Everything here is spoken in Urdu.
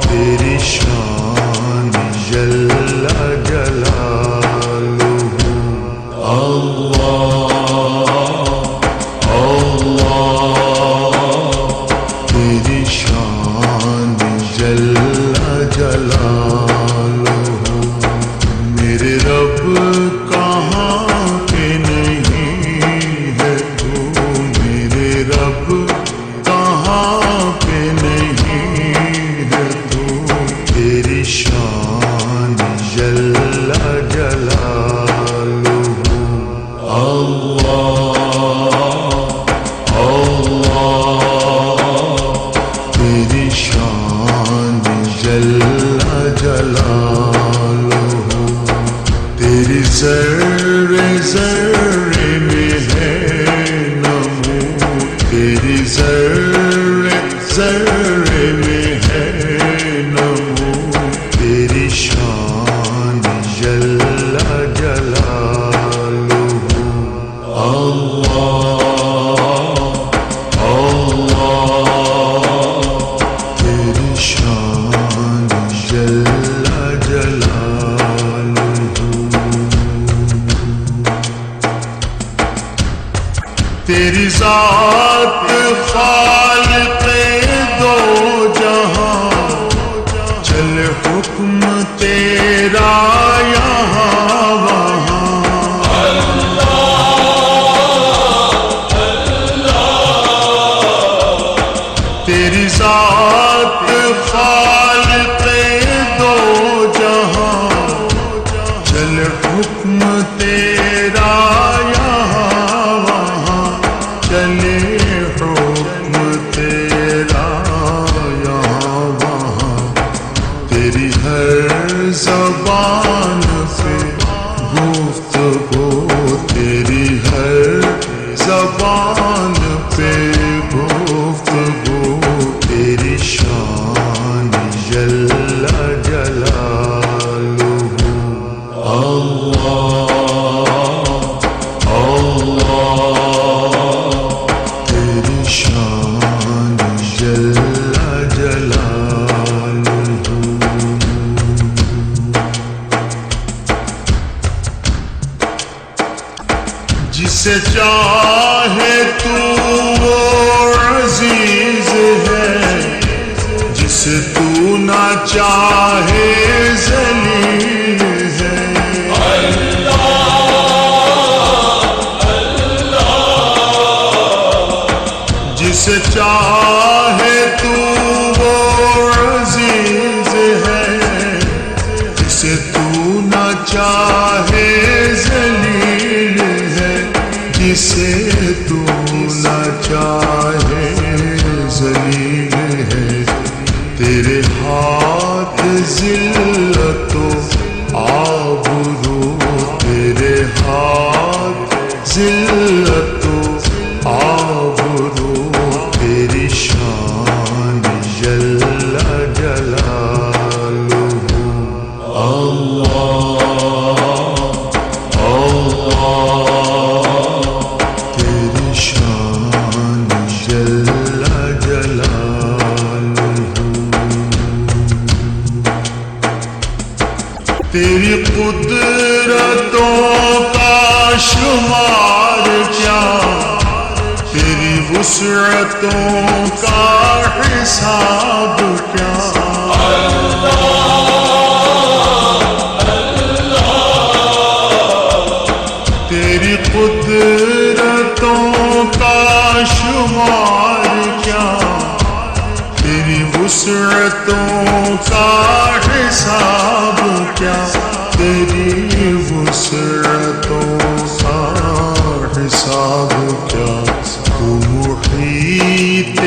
تیری شان جل جلالہ، تیری شان جل جلالہ، میرے رب کہاں کہ نہیں ہے تو، میرے رب کہاں پہ نہیں ہے تو، تیری شان جل جلالہ، تیری شان جل جلالہ، تیری ذرے ذرے میں ہے نمو، تیری ذرے ذرے میں ہے نمو، تیری شان جل جلالہ، تیری شان جل جلالہ، تیری ذات خالق دو جہاں، چل حکم تیرا یہاں وہاں، تیری ذات خالق دو جہاں، چل حکم تیرا یہاں وہاں، چلے حکم تیرا یہاں وہاں، تیری ہر زبان پہ گفتگو، تیری ہر زبان پہ گفتگو، تیری شان جل جلالہ، تیری شان جل جلالہ، جسے چاہے تو وہ عزیز ہے، جسے تو نہ چاہے ذلیل ہے، جسے چاہے تو وہ عزیز ہے، جسے تو نہ چاہے ذلیل ہے، جسے تو نہ چاہے ذلیل ہے، تیرے ہاتھ ذلت و آبرو، تیرے ہاتھ ذلت و آبرو، تیری شان جل جلالہ، تیری شان جل جلالہ، تیری قدرتوں کا شمار کیا، تیری وسعتوں کا حساب کیا، تیری قدرتوں کا شمار کیا، تیری وسعتوں کا حساب کیا، تیری وسعتوں کا حساب کیا، تو محیط